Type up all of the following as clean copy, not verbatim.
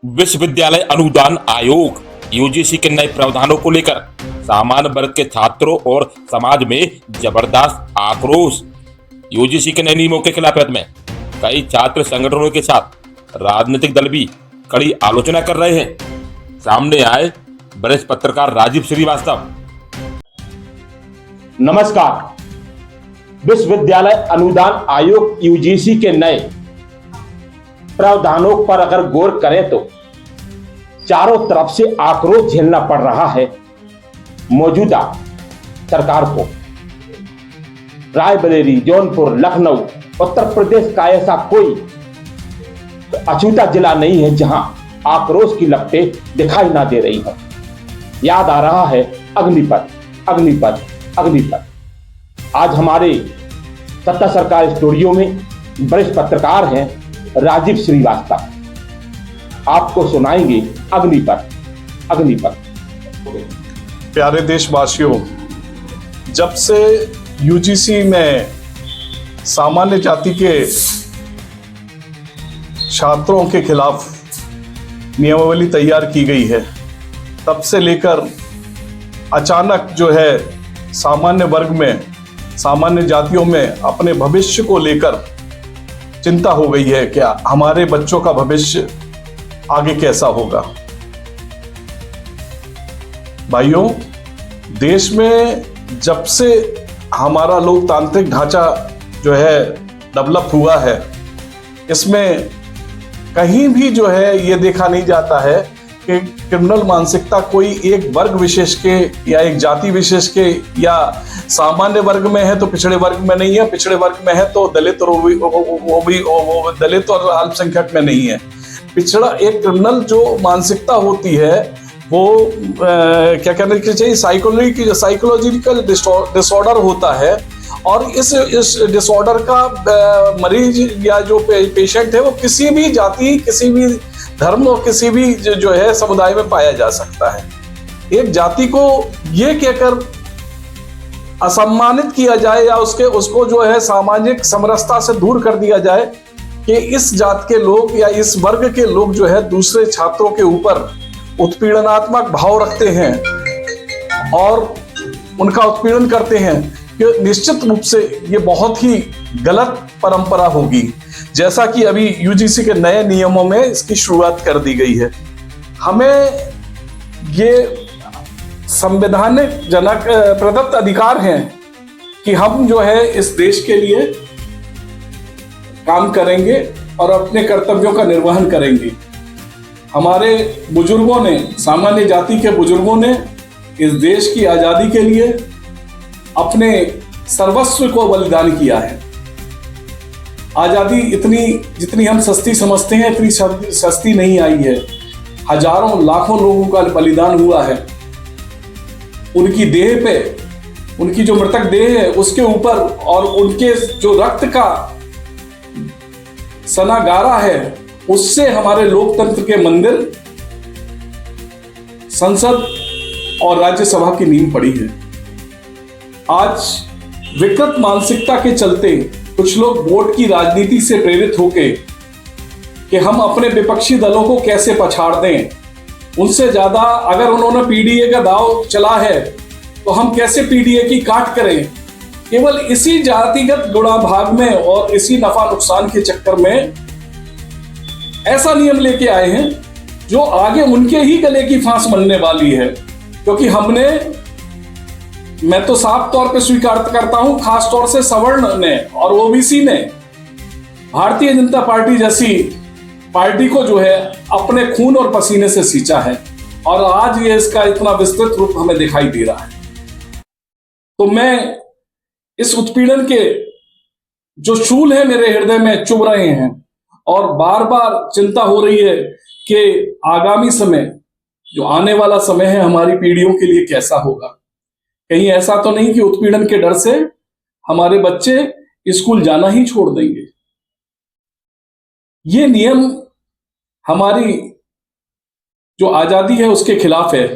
विश्वविद्यालय अनुदान आयोग यूजीसी के नए प्रावधानों को लेकर सामान्य वर्ग के छात्रों और समाज में जबरदस्त आक्रोश। यूजीसी के नए नियमों के खिलाफ में कई छात्र संगठनों के साथ राजनीतिक दल भी कड़ी आलोचना कर रहे हैं। सामने आए वरिष्ठ पत्रकार राजीव श्रीवास्तव। नमस्कार। विश्वविद्यालय अनुदान आयोग यूजीसी के नए प्रावधानों पर अगर गौर करें तो चारों तरफ से आक्रोश झेलना पड़ रहा है मौजूदा सरकार को। रायबरेली, जौनपुर, लखनऊ, उत्तर प्रदेश का ऐसा कोई अछूता जिला नहीं है जहां आक्रोश की लपटें दिखाई ना दे रही है। याद आ रहा है अग्निपथ, अग्निपथ, अग्निपथ। आज हमारे सत्ता सरकार स्टूडियो में वरिष्ठ पत्रकार हैं राजीव श्रीवास्तव, आपको सुनाएंगे अग्निपथ, अग्निपथ। प्यारे देशवासियों, जब से यूजीसी में सामान्य जाति के छात्रों के खिलाफ नियमावली तैयार की गई है, तब से लेकर अचानक जो है सामान्य वर्ग में, सामान्य जातियों में अपने भविष्य को लेकर चिंता हो गई है। क्या हमारे बच्चों का भविष्य आगे कैसा होगा? भाइयों, देश में जब से हमारा लोकतांत्रिक ढांचा जो है डेवलप हुआ है, इसमें कहीं भी जो है ये देखा नहीं जाता है कि क्रिमिनल मानसिकता कोई एक वर्ग विशेष के या एक जाति विशेष के या सामान्य वर्ग में है तो पिछड़े वर्ग में नहीं है, पिछड़े वर्ग में है तो दलित और वो दलित और अल्पसंख्यक में नहीं है। पिछड़ा एक क्रिमिनल जो मानसिकता होती है वो क्या कहना चाहिए, साइकोलॉजिकल डिसऑर्डर होता है। और इस डिसऑर्डर का मरीज या जो पेशेंट है वो किसी भी जाति, किसी भी धर्म और किसी भी जो है समुदाय में पाया जा सकता है। एक जाति को ये कहकर असम्मानित किया जाए या उसको जो है सामाजिक समरसता से दूर कर दिया जाए कि इस जात के लोग या इस वर्ग के लोग जो है दूसरे छात्रों के ऊपर उत्पीड़नात्मक भाव रखते हैं और उनका उत्पीड़न करते हैं, कि निश्चित रूप से ये बहुत ही गलत परंपरा होगी। जैसा कि अभी यूजीसी के नए नियमों में इसकी शुरुआत कर दी गई है। हमें ये संवैधानिक जनक प्रदत्त अधिकार हैं कि हम जो है इस देश के लिए काम करेंगे और अपने कर्तव्यों का निर्वहन करेंगे। हमारे बुजुर्गों ने, सामान्य जाति के बुजुर्गों ने इस देश की आजादी के लिए अपने सर्वस्व को बलिदान किया है। आजादी इतनी जितनी हम सस्ती समझते हैं इतनी सस्ती नहीं आई है। हजारों लाखों लोगों का बलिदान हुआ है। उनकी देह पे, उनकी जो मृतक देह है उसके ऊपर और उनके जो रक्त का सना गारा है उससे हमारे लोकतंत्र के मंदिर, संसद और राज्यसभा की नींव पड़ी है। आज विकृत मानसिकता के चलते कुछ लोग वोट की राजनीति से प्रेरित होके कि हम अपने विपक्षी दलों को कैसे पछाड़ दें, उनसे ज्यादा अगर उन्होंने पीडीए का दांव चला है तो हम कैसे पीडीए की काट करें। केवल इसी जातिगत गुणाभाग में और इसी नफा नुकसान के चक्कर में ऐसा नियम लेके आए हैं जो आगे उनके ही गले की फांस बनने वाली है। क्योंकि मैं तो साफ तौर पे स्वीकार करता हूं, खास तौर से सवर्ण ने और ओबीसी ने भारतीय जनता पार्टी जैसी पार्टी को जो है अपने खून और पसीने से सींचा है और आज ये इसका इतना विस्तृत रूप हमें दिखाई दे रहा है। तो मैं इस उत्पीड़न के जो शूल है मेरे हृदय में चुभ रहे हैं और बार बार चिंता हो रही है कि आगामी समय, जो आने वाला समय है, हमारी पीढ़ियों के लिए कैसा होगा। कहीं ऐसा तो नहीं कि उत्पीड़न के डर से हमारे बच्चे स्कूल जाना ही छोड़ देंगे। ये नियम हमारी जो आजादी है उसके खिलाफ है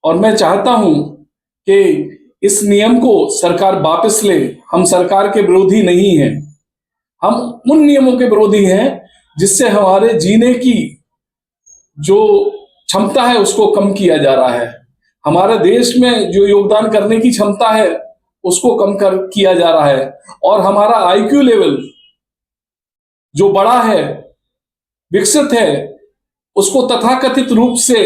और मैं चाहता हूं कि इस नियम को सरकार वापस ले। हम सरकार के विरोधी नहीं हैं, हम उन नियमों के विरोधी हैं जिससे हमारे जीने की जो क्षमता है उसको कम किया जा रहा है। हमारे देश में जो योगदान करने की क्षमता है उसको किया जा रहा है, और हमारा आईक्यू लेवल जो बड़ा है, विकसित है, उसको तथाकथित रूप से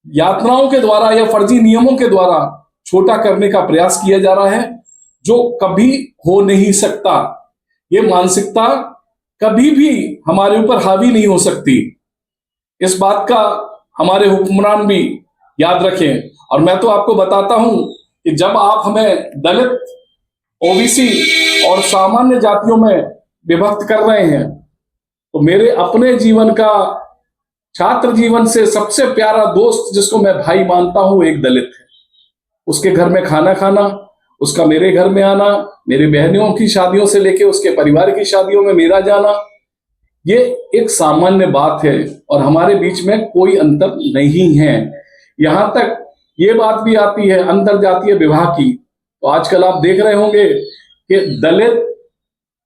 यातनाओं के द्वारा या फर्जी नियमों के द्वारा छोटा करने का प्रयास किया जा रहा है, जो कभी हो नहीं सकता। ये मानसिकता कभी भी हमारे ऊपर हावी नहीं हो सकती। इस बात का हमारे हुक्मरान भी याद रखें। और मैं तो आपको बताता हूं कि जब आप हमें दलित, ओबीसी और सामान्य जातियों में विभक्त कर रहे हैं, तो मेरे अपने जीवन का, छात्र जीवन से सबसे प्यारा दोस्त जिसको मैं भाई मानता हूं, एक दलित है। उसके घर में खाना खाना, उसका मेरे घर में आना, मेरी बहनों की शादियों से लेके उसके परिवार की शादियों में मेरा जाना, ये एक सामान्य बात है और हमारे बीच में कोई अंतर नहीं है। यहां तक ये बात भी आती है अंतर जातीय विवाह की। तो आजकल आप देख रहे होंगे कि दलित,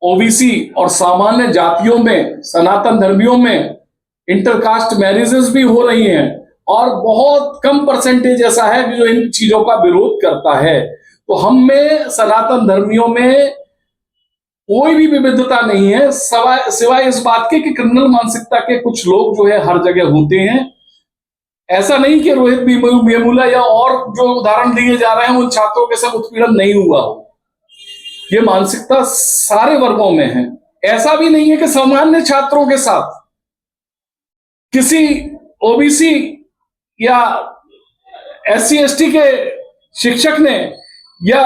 ओबीसी और सामान्य जातियों में, सनातन धर्मियों में इंटरकास्ट मैरिजेस भी हो रही हैं, और बहुत कम परसेंटेज ऐसा है जो इन चीजों का विरोध करता है। तो हम में, सनातन धर्मियों में कोई भी विविधता नहीं है, सिवाय इस बात के कि क्रिमिनल मानसिकता के कुछ लोग जो है हर जगह होते हैं। ऐसा नहीं कि रोहित वेमुला या और जो उदाहरण दिए जा रहे हैं उन छात्रों के साथ उत्पीड़न नहीं हुआ हो। ये मानसिकता सारे वर्गों में है। ऐसा भी नहीं है कि सामान्य छात्रों के साथ किसी ओबीसी या SC ST के शिक्षक ने या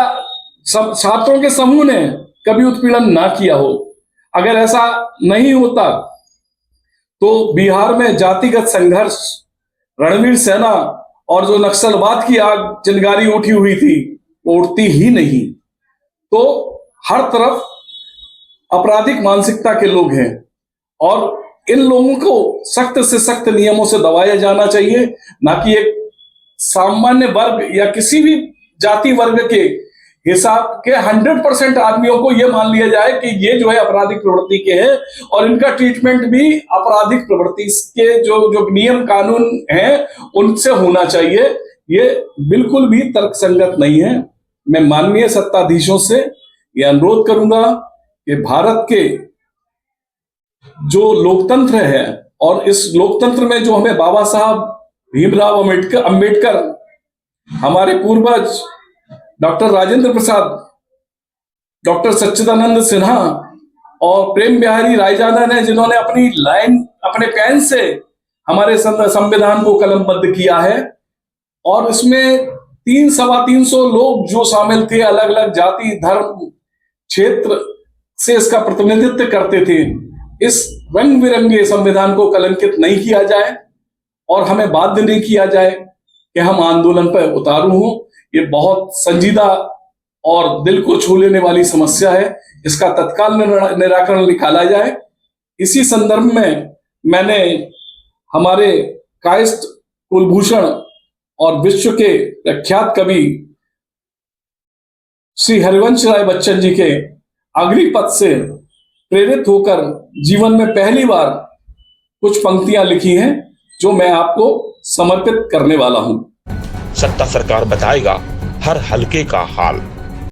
छात्रों के समूह ने कभी उत्पीड़न ना किया हो। अगर ऐसा नहीं होता तो बिहार में जातिगत संघर्ष, रणवीर सेना और जो नक्सलवाद की आग चिंगारी उठी हुई थी वो उठती ही नहीं। तो हर तरफ आपराधिक मानसिकता के लोग हैं और इन लोगों को सख्त से सख्त नियमों से दबाया जाना चाहिए, ना कि एक सामान्य वर्ग या किसी भी जाति वर्ग के हिसाब के 100% आदमियों को यह मान लिया जाए कि ये जो है आपराधिक प्रवृत्ति के हैं और इनका ट्रीटमेंट भी आपराधिक प्रवृत्ति के जो नियम कानून हैं उनसे होना चाहिए। ये बिल्कुल भी तर्कसंगत नहीं है। मैं माननीय सत्ताधीशों से यह अनुरोध करूंगा कि भारत के जो लोकतंत्र है और इस लोकतंत्र में जो हमें बाबा साहब भीमराव अंबेडकर, हमारे पूर्वज डॉक्टर राजेंद्र प्रसाद, डॉक्टर सच्चिदानंद सिन्हा और प्रेम बिहारी रायजादा ने, जिन्होंने अपनी लाइन, अपने पेन से हमारे संविधान को कलमबद्ध किया है, और इसमें 300-325 लोग जो शामिल थे, अलग अलग जाति, धर्म, क्षेत्र से इसका प्रतिनिधित्व करते थे। इस रंग बिरंगे संविधान को कलंकित नहीं किया जाए और हमें बाध्य नहीं किया जाए कि हम आंदोलन पर उतारू हों। ये बहुत संजीदा और दिल को छू लेने वाली समस्या है। इसका तत्काल निराकरण निकाला जाए। इसी संदर्भ में मैंने हमारे कायस्थ कुलभूषण और विश्व के प्रख्यात कवि श्री हरिवंश राय बच्चन जी के अग्निपथ से प्रेरित होकर जीवन में पहली बार कुछ पंक्तियां लिखी हैं, जो मैं आपको समर्पित करने वाला हूं। सत्ता सरकार बताएगा हर हलके का हाल।